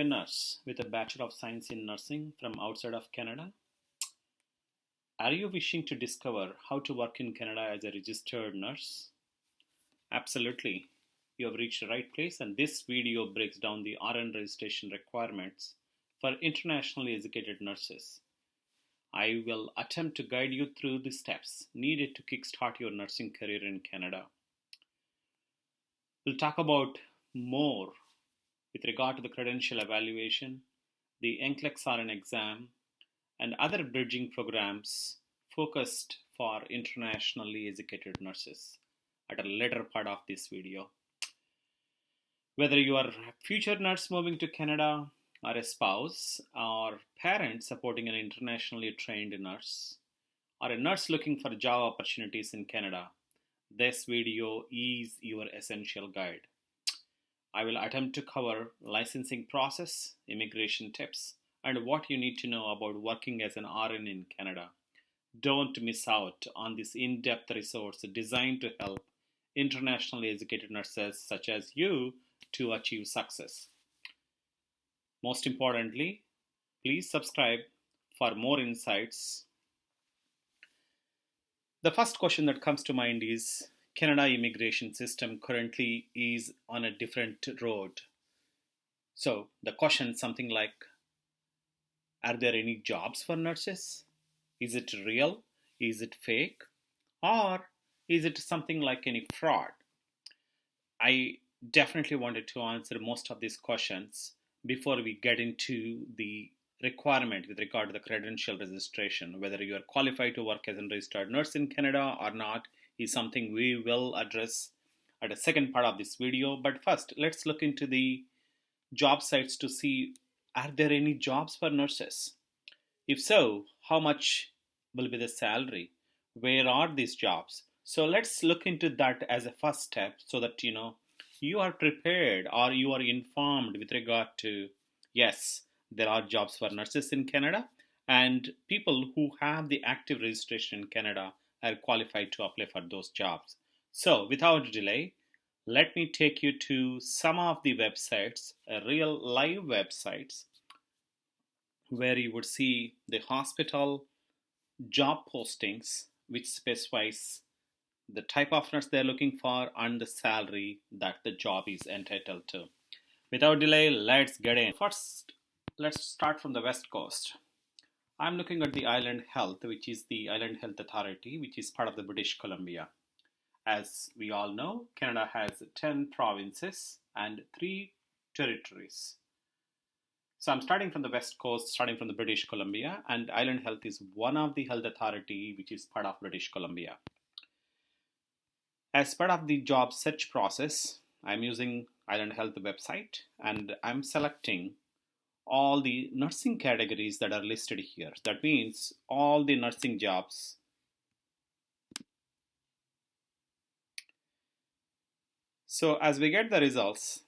nurse with a Bachelor of Science in Nursing from outside of Canada? Are you wishing to discover how to work in Canada as a registered nurse? Absolutely. You have reached the right place, and this video breaks down the RN registration requirements for internationally educated nurses. I will attempt to guide you through the steps needed to kickstart your nursing career in Canada. We'll talk about more with regard to the credential evaluation, the NCLEX RN exam, and other bridging programs focused for internationally educated nurses at a later part of this video. Whether you are a future nurse moving to Canada, or a spouse or parent supporting an internationally trained nurse, or a nurse looking for job opportunities in Canada, this video is your essential guide. I will attempt to cover licensing process, immigration tips, and what you need to know about working as an RN in Canada. Don't miss out on this in-depth resource designed to help internationally educated nurses such as you to achieve success. Most importantly, please subscribe for more insights. The first question that comes to mind is Canada immigration system currently is on a different road. So the question is something like, are there any jobs for nurses? Is it real? Is it fake? Or is it something like any fraud? I definitely wanted to answer most of these questions before we get into the requirement with regard to the credential registration. Whether you are qualified to work as a registered nurse in Canada or not is something we will address at a second part of this video. But first, let's look into the job sites to see, are there any jobs for nurses? If so, how much will be the salary? Where are these jobs? So let's look into that as a first step so that you are prepared or you are informed with regard to, yes, there are jobs for nurses in Canada, and people who have the active registration in Canada are qualified to apply for those jobs. So without delay, let me take you to some of the websites, real live websites, where you would see the hospital job postings which specifies the type of nurse they're looking for and the salary that the job is entitled to. Without delay, let's get in. First, let's start from the West Coast. I'm looking at the Island Health, which is the Island Health Authority, which is part of the British Columbia. As we all know, Canada has 10 provinces and 3 territories. So I'm starting from the West Coast, starting from the British Columbia, and Island Health is one of the health authority which is part of British Columbia. As part of the job search process, I'm using Island Health website and I'm selecting all the nursing categories that are listed here. That means all the nursing jobs. So as we get the results,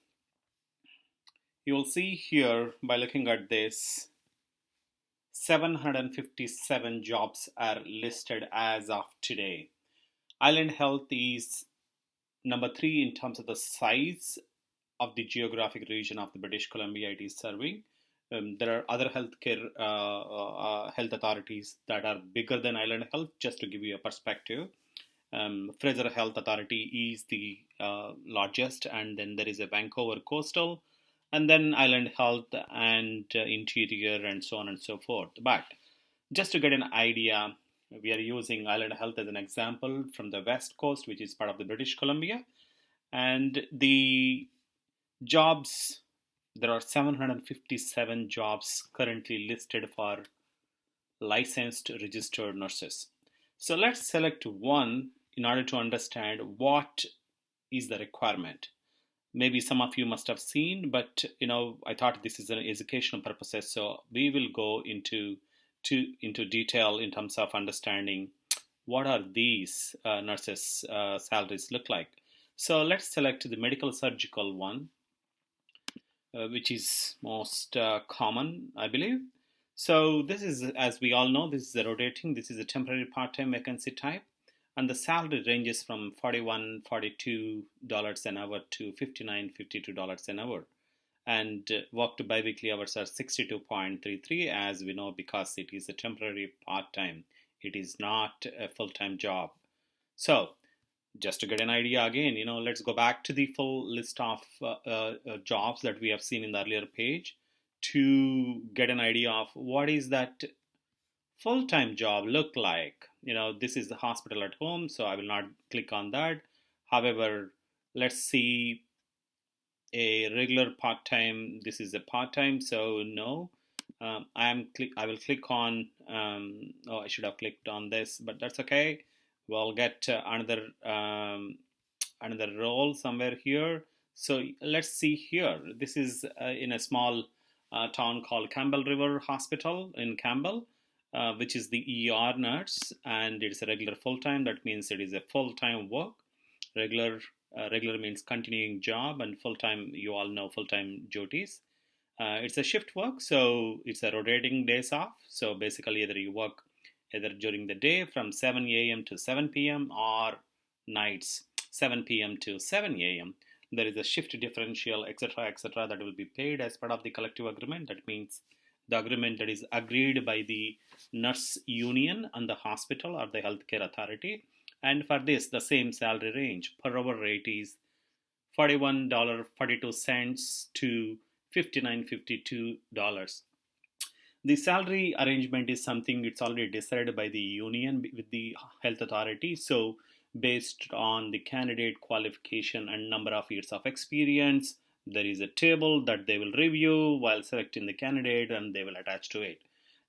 you will see here by looking at this, 757 jobs are listed as of today. Island Health is number 3 in terms of the size of the geographic region of the British Columbia it is serving. There are other healthcare health authorities that are bigger than Island Health. Just to give you a perspective, Fraser Health Authority is the largest, and then there is a Vancouver Coastal, and then Island Health and Interior, and so on and so forth. But just to get an idea, we are using Island Health as an example from the West Coast, which is part of the British Columbia. And the jobs, there are 757 jobs currently listed for licensed registered nurses. So let's select one in order to understand what is the requirement. Maybe some of you must have seen, but I thought this is an educational purposes, so we will go into detail in terms of understanding what are these nurses' salaries look like. So let's select the medical surgical one, which is most common, I believe. So this is, as we all know, this is a rotating, this is a temporary part-time vacancy type, and the salary ranges from $41, $42 an hour to $59, $52 an hour. and worked bi-weekly hours are 62.33, as we know, because it is a temporary part-time. It is not a full-time job. So just to get an idea again, let's go back to the full list of jobs that we have seen in the earlier page to get an idea of what is that full-time job look like. This is the hospital at home, so I will not click on that. However, let's see a regular part-time. This is a part-time, so no. I will click on. Oh, I should have clicked on this, but that's okay. We'll get another role somewhere here. So let's see here. This is in a small town called Campbell River Hospital in Campbell, which is the ER nurse, and it's a regular full time. That means it is a full time work. Regular regular means continuing job, and full time, you all know full time duties. It's a shift work, so it's a rotating days off. So basically, either you work either during the day from 7 a.m. to 7 p.m. or nights 7 p.m. to 7 a.m. There is a shift differential, etc., etc., that will be paid as part of the collective agreement. That means the agreement that is agreed by the nurse union and the hospital or the healthcare authority. And for this, the same salary range per hour rate is $41.42 to $59.52. The salary arrangement is something it's already decided by the union with the health authority. So based on the candidate qualification and number of years of experience, there is a table that they will review while selecting the candidate, and they will attach to it.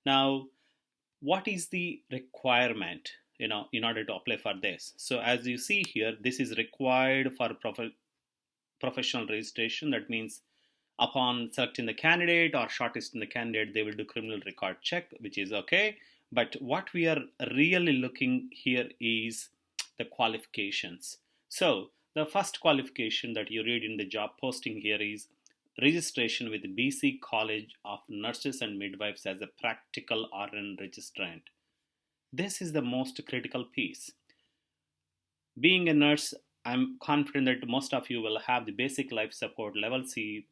Now, what is the requirement, in order to apply for this? So as you see here, this is required for professional registration. That means upon selecting the candidate or shortlisting the candidate, they will do criminal record check, which is okay. But what we are really looking here is the qualifications. So the first qualification that you read in the job posting here is registration with BC College of Nurses and Midwives as a practical RN registrant. This is the most critical piece. Being a nurse, I'm confident that most of you will have the basic life support level C,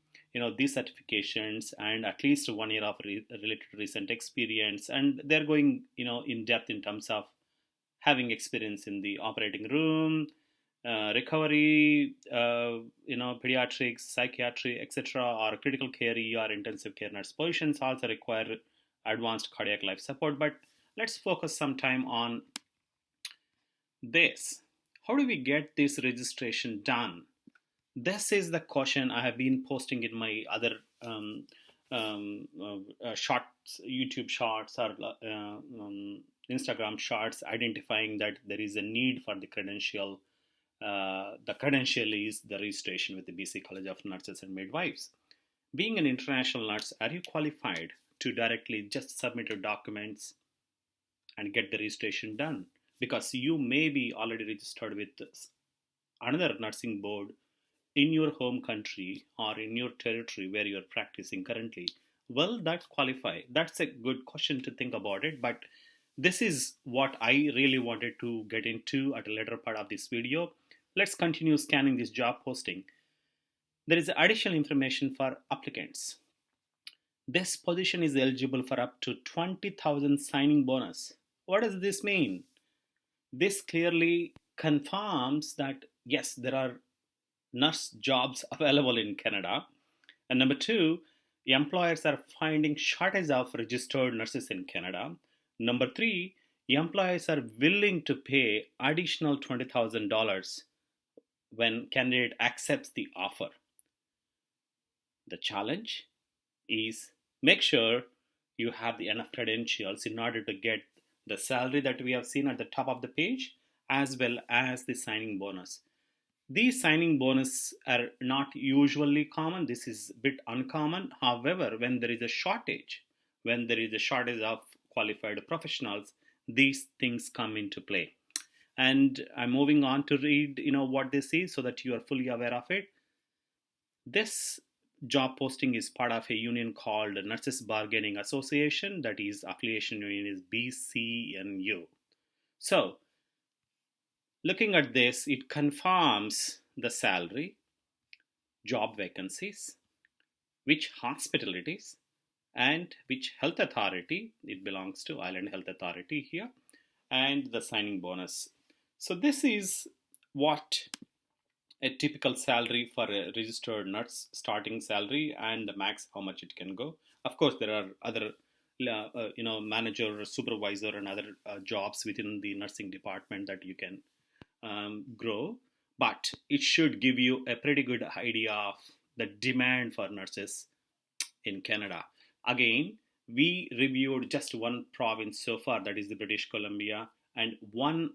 these certifications, and at least 1 year of related recent experience. And they're going, in depth in terms of having experience in the operating room, recovery, pediatrics, psychiatry, etc., or critical care, or intensive care nurse positions also require advanced cardiac life support. But let's focus some time on this. How do we get this registration done? This is the question I have been posting in my other shorts, YouTube shorts, or Instagram shorts, identifying that there is a need for the credential. The credential is the registration with the BC College of Nurses and Midwives. Being an international nurse, are you qualified to directly just submit your documents and get the registration done? Because you may be already registered with another nursing board in your home country or in your territory where you're practicing currently. Will that qualify? That's a good question to think about it, but this is what I really wanted to get into at a later part of this video. Let's continue scanning this job posting. There is additional information for applicants. This position is eligible for up to 20,000 signing bonus. What does this mean? This clearly confirms that yes, there are nurse jobs available in Canada. And number two, employers are finding shortage of registered nurses in Canada. Number three, employers are willing to pay additional $20,000 when candidate accepts the offer. The challenge is make sure you have the enough credentials in order to get the salary that we have seen at the top of the page, as well as the signing bonus. These signing bonus are not usually common. This is a bit uncommon. However, when there is a shortage, of qualified professionals, these things come into play. And I'm moving on to read, what this is so that you are fully aware of it. This job posting is part of a union called Nurses Bargaining Association. That is, affiliation union is BCNU. So looking at this, it confirms the salary, job vacancies, which hospital it is, and which health authority it belongs to, Island Health Authority here, and the signing bonus. So this is what a typical salary for a registered nurse, starting salary, and the max how much it can go. Of course, there are other manager, supervisor, and other jobs within the nursing department that you can grow, but it should give you a pretty good idea of the demand for nurses in Canada. Again, we reviewed just one province so far, that is the British Columbia, and one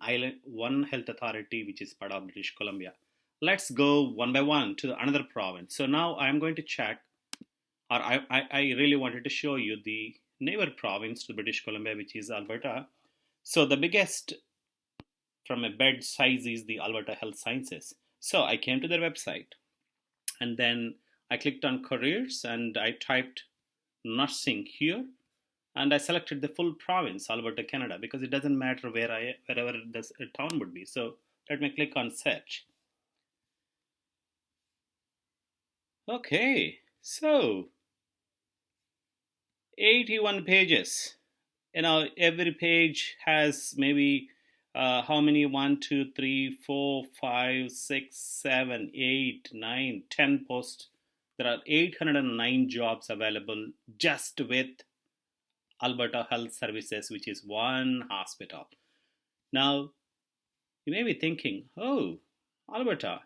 health authority, which is part of British Columbia. Let's go one by one to another province. So now I'm going to check, or I really wanted to show you the neighbor province to British Columbia, which is Alberta. So the biggest from a bed size is the Alberta Health Sciences. So I came to their website, and then I clicked on careers and I typed nursing here, and I selected the full province, Alberta, Canada, because it doesn't matter wherever this town would be. So let me click on search. Okay, so 81 pages. Every page has maybe how many? 1, 2, 3, 4, 5, 6, 7, 8, 9, 10 posts. There are 809 jobs available just with Alberta Health Services, which is one hospital. Now, you may be thinking, oh, Alberta,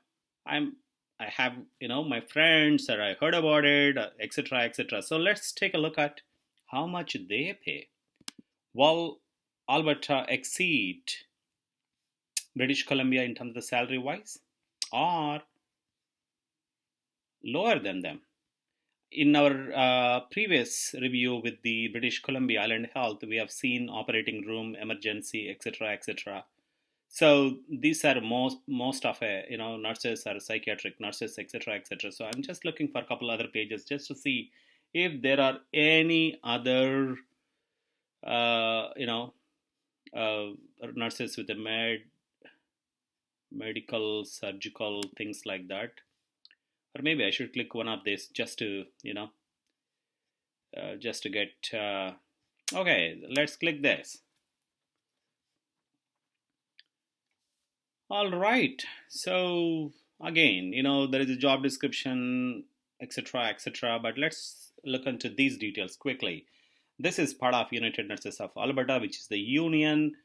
I'm I have my friends, or I heard about it, etc., etc. So let's take a look at how much they pay. Will Alberta exceed British Columbia in terms of the salary wise, or lower than them? In our previous review with the British Columbia Island Health, we have seen operating room, emergency, etc., etc. So these are most of nurses or psychiatric nurses, etc., etc. So I'm just looking for a couple other pages just to see if there are any other uh, you know uh, nurses with a medical, surgical, things like that. Or maybe I should click one of these just to just to get. Okay, let's click this. All right. So again, there is a job description, etc., etc. But let's look into these details quickly. This is part of United Nurses of Alberta, which is the union.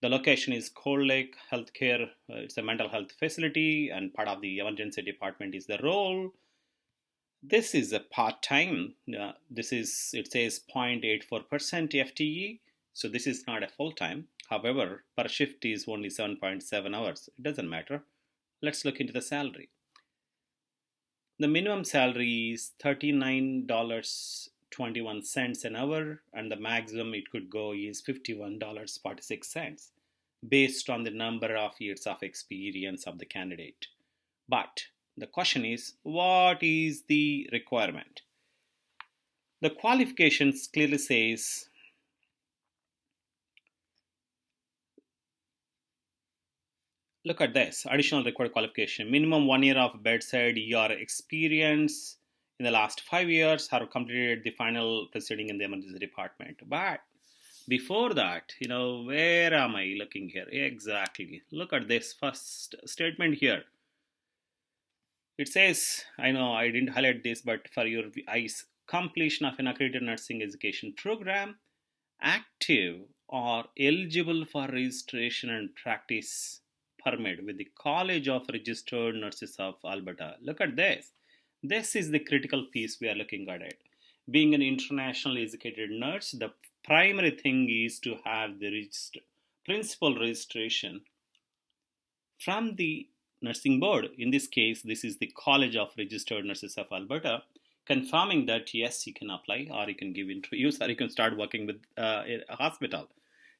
The location is Cold Lake Healthcare. It's a mental health facility, and part of the emergency department is the role. This is a part-time. It says 0.84% FTE, so this is not a full-time. However, per shift is only 7.7 hours. It doesn't matter. Let's look into the salary. The minimum salary is $39.21 an hour, and the maximum it could go is $51.46, based on the number of years of experience of the candidate. But the question is, what is the requirement? The qualifications clearly says look at this additional required qualification: minimum 1 year of bedside ER experience in the last 5 years, have completed the final proceeding in the emergency department. But before that, where am I looking here? Exactly. Look at this first statement here. It says, I know I didn't highlight this, but for your eyes, completion of an accredited nursing education program, active or eligible for registration and practice permit with the College of Registered Nurses of Alberta. Look at this. This is the critical piece we are looking at it. Being an internationally educated nurse, the primary thing is to have the principal registration from the nursing board. In this case, this is the College of Registered Nurses of Alberta, confirming that yes, you can apply, or you can give interviews, or you can start working with a hospital.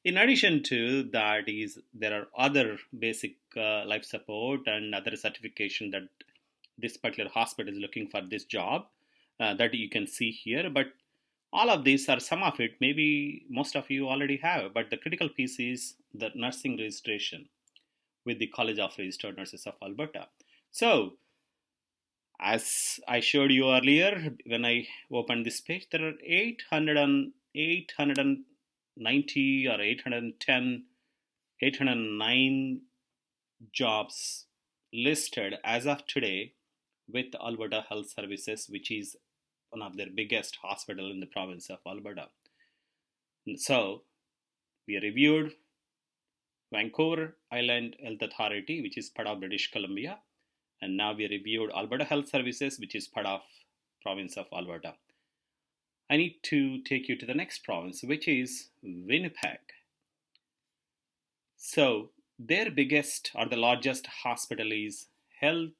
In addition to that, is there are other basic life support and other certification that this particular hospital is looking for this job, that you can see here. But all of these, are some of it, maybe most of you already have, but the critical piece is the nursing registration with the College of Registered Nurses of Alberta. So As I showed you earlier, when I opened this page, there are 890 or 810, 809 jobs listed as of today with Alberta Health Services, which is one of their biggest hospital in the province of Alberta. And so we reviewed Vancouver Island Health Authority, which is part of British Columbia, and now we reviewed Alberta Health Services, which is part of province of Alberta. I need to take you to the next province, which is Winnipeg. So their biggest or the largest hospital is the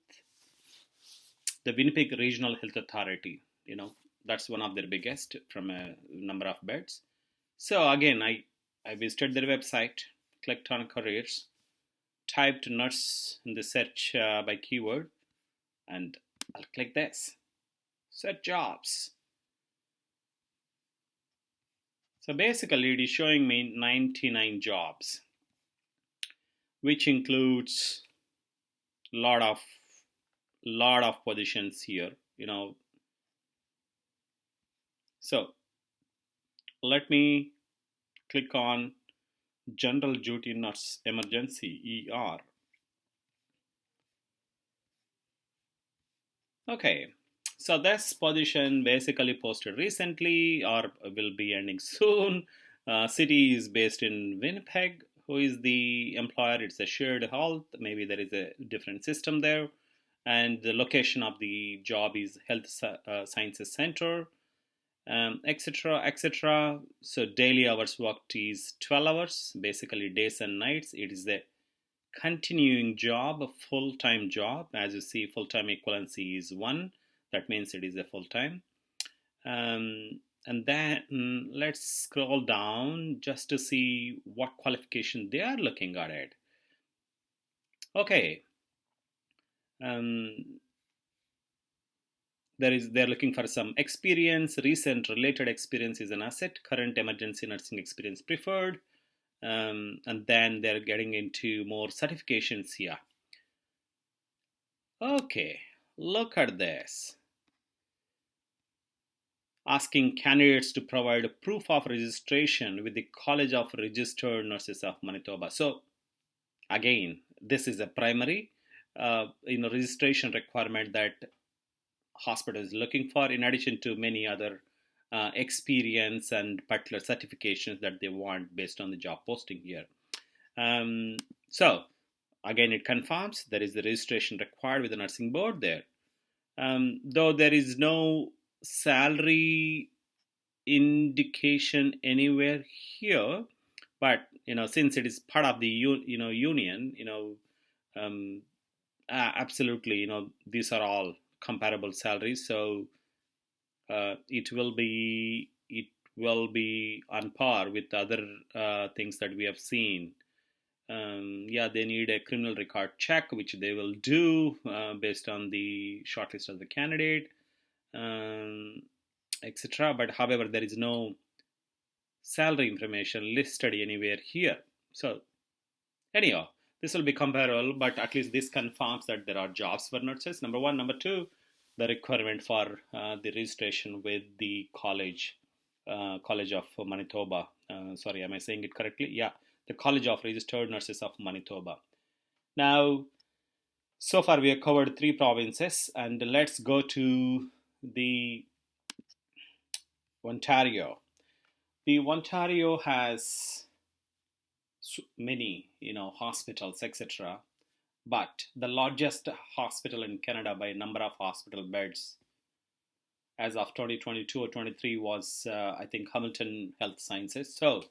Winnipeg Regional Health Authority. That's one of their biggest from a number of beds. So again, I visited their website, clicked on careers, typed nurse in the search by keyword, and I'll click this, search jobs. So basically it is showing me 99 jobs, which includes lot of positions here. So let me click on general duty nurse emergency ER. Okay, so this position basically posted recently or will be ending soon. City is based in Winnipeg. Who is the employer? It's a shared health. Maybe there is a different system there. And the location of the job is Health Sciences Center, etc., etc. So daily hours worked is 12 hours, basically days and nights. It is a continuing job, a full-time job. As you see, full-time equivalency is 1. That means it is a full-time. And then let's scroll down just to see what qualification they are looking at it. Okay. They're looking for some experience. Recent related experience is an asset. Current emergency nursing experience preferred. And then they're getting into more certifications here. Okay, look at this. Asking candidates to provide a proof of registration with the College of Registered Nurses of Manitoba. So again, this is a primary registration requirement that hospital is looking for, in addition to many other experience and particular certifications that they want based on the job posting here. So again, it confirms there is the registration required with the nursing board there. Though there is no salary indication anywhere here, but since it is part of the union, absolutely, these are all comparable salaries, so it will be on par with other things that we have seen. Yeah, they need a criminal record check, which they will do based on the shortlist of the candidate, etc. But however, there is no salary information listed anywhere here. So anyhow, this will be comparable, but at least this confirms that there are jobs for nurses. Number one. Number two, the requirement for the registration with the College of Manitoba. Sorry, am I saying it correctly? Yeah, the College of Registered Nurses of Manitoba. Now, so far we have covered 3 provinces, and let's go to the Ontario. The Ontario has many, hospitals, etc. But the largest hospital in Canada by number of hospital beds as of 2022 or 23 was, I think, Hamilton Health Sciences. So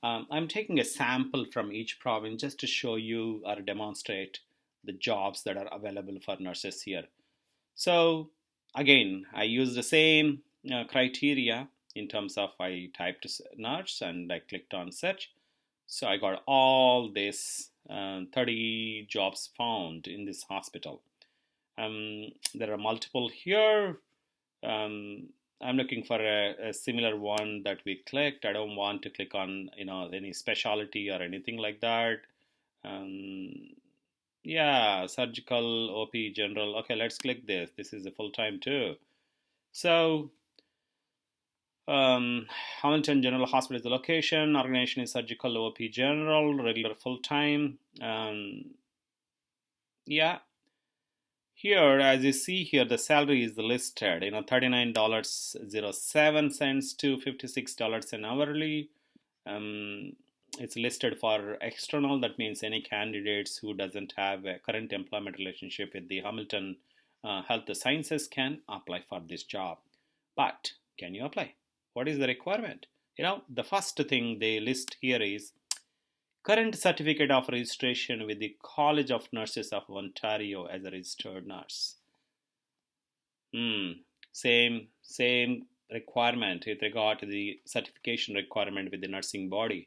I'm taking a sample from each province just to show you or demonstrate the jobs that are available for nurses here. So again, I use the same criteria in terms of I typed nurse and I clicked on search. So I got all this 30 jobs found in this hospital. There are multiple here. I'm looking for a similar one that we clicked. I don't want to click on any specialty or anything like that. Yeah, surgical, OP, general. Okay, let's click this. This is a full time too. So, um, Hamilton General Hospital is the location. Organization is surgical, OP, general, regular, full time. Yeah, here, as you see here, the salary is listed. $39.07 to $56 an hourly. Um, it's listed for external. That means any candidates who doesn't have a current employment relationship with the Hamilton Health Sciences can apply for this job. But can you apply? What is the requirement? The first thing they list here is current certificate of registration with the College of Nurses of Ontario as a registered nurse. Hmm. Same requirement with regard to the certification requirement with the nursing body,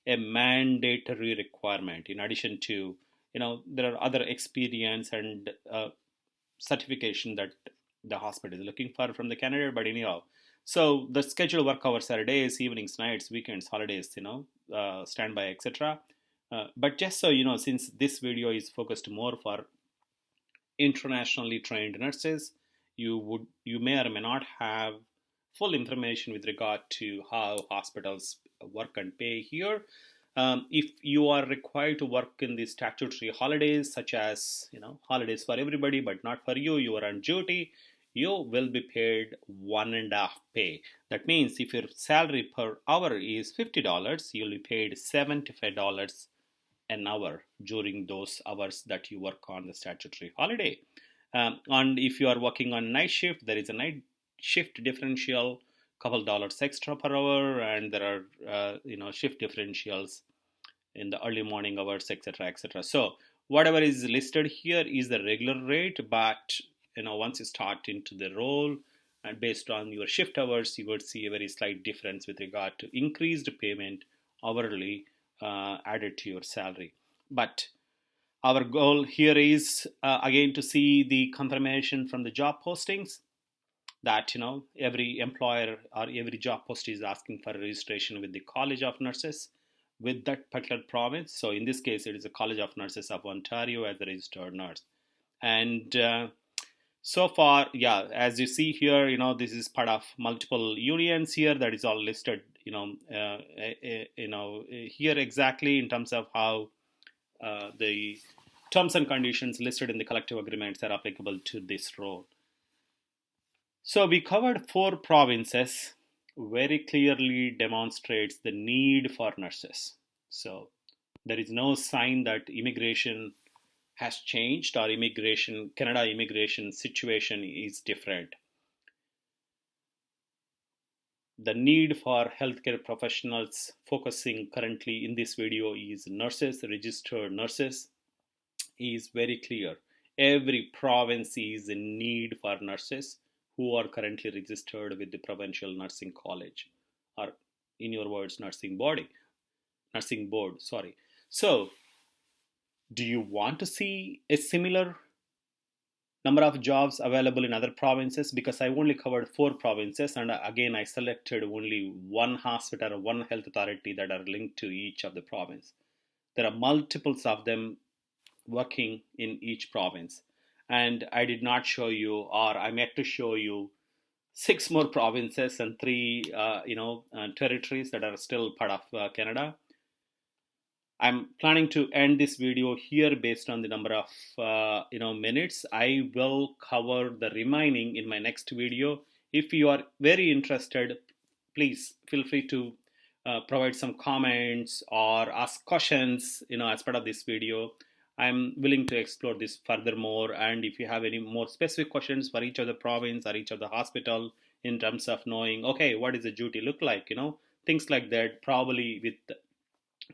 a mandatory requirement. In addition to, there are other experience and certification that the hospital is looking for from the candidate. But anyhow, so the scheduled work hours are days, evenings, nights, weekends, holidays, standby, etc. But just so you know, since this video is focused more for internationally trained nurses, you may or may not have full information with regard to how hospitals work and pay here. If you are required to work in the statutory holidays, such as holidays for everybody but not for you, you are on duty, you will be paid one and a half pay. That means if your salary per hour is $50, you'll be paid $75 an hour during those hours that you work on the statutory holiday. And if you are working on night shift, there is a night shift differential, couple dollars extra per hour, and there are shift differentials in the early morning hours, etc., etc. So whatever is listed here is the regular rate, but once you start into the role and based on your shift hours, you would see a very slight difference with regard to increased payment hourly added to your salary. But our goal here is again to see the confirmation from the job postings that every employer or every job post is asking for a registration with the College of Nurses with that particular province. So in this case, it is the College of Nurses of Ontario as a registered nurse. And so far, yeah, as you see here, this is part of multiple unions here. That is all listed, here exactly in terms of how the terms and conditions listed in the collective agreements are applicable to this role. So we covered 4 provinces, very clearly demonstrates the need for nurses. So there is no sign that immigration has changed or Canada immigration situation is different. The need for healthcare professionals focusing currently in this video is nurses, registered nurses, is very clear. Every province is in need for nurses who are currently registered with the provincial nursing college, or in your words, nursing board, sorry. So, do you want to see a similar number of jobs available in other provinces? Because I only covered 4 provinces, and again, I selected only one hospital or one health authority that are linked to each of the province. There are multiples of them working in each province. And I did not show you, or I'm yet to show you, 6 more provinces and 3 territories that are still part of Canada. I'm planning to end this video here based on the number of minutes. I will cover the remaining in my next video. If you are very interested, please feel free to provide some comments or ask questions as part of this video. I'm willing to explore this furthermore, and if you have any more specific questions for each of the province or each of the hospital in terms of knowing, okay, what does the duty look like, things like that, probably with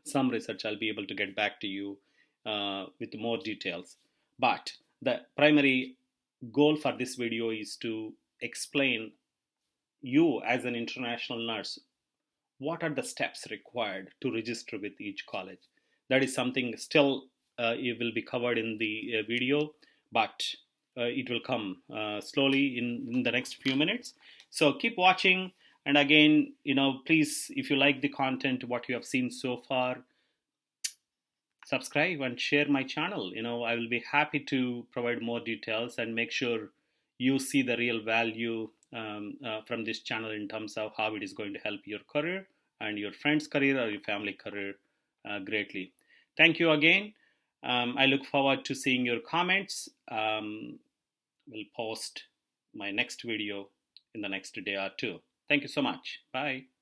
some research I'll be able to get back to you with more details. But the primary goal for this video is to explain you as an international nurse what are the steps required to register with each college. That is something still it will be covered in the video, but it will come slowly in the next few minutes. So keep watching. And again, please, if you like the content, what you have seen so far, subscribe and share my channel. I will be happy to provide more details and make sure you see the real value from this channel in terms of how it is going to help your career and your friend's career or your family career greatly. Thank you again. I look forward to seeing your comments. Will post my next video in the next day or two. Thank you so much. Bye.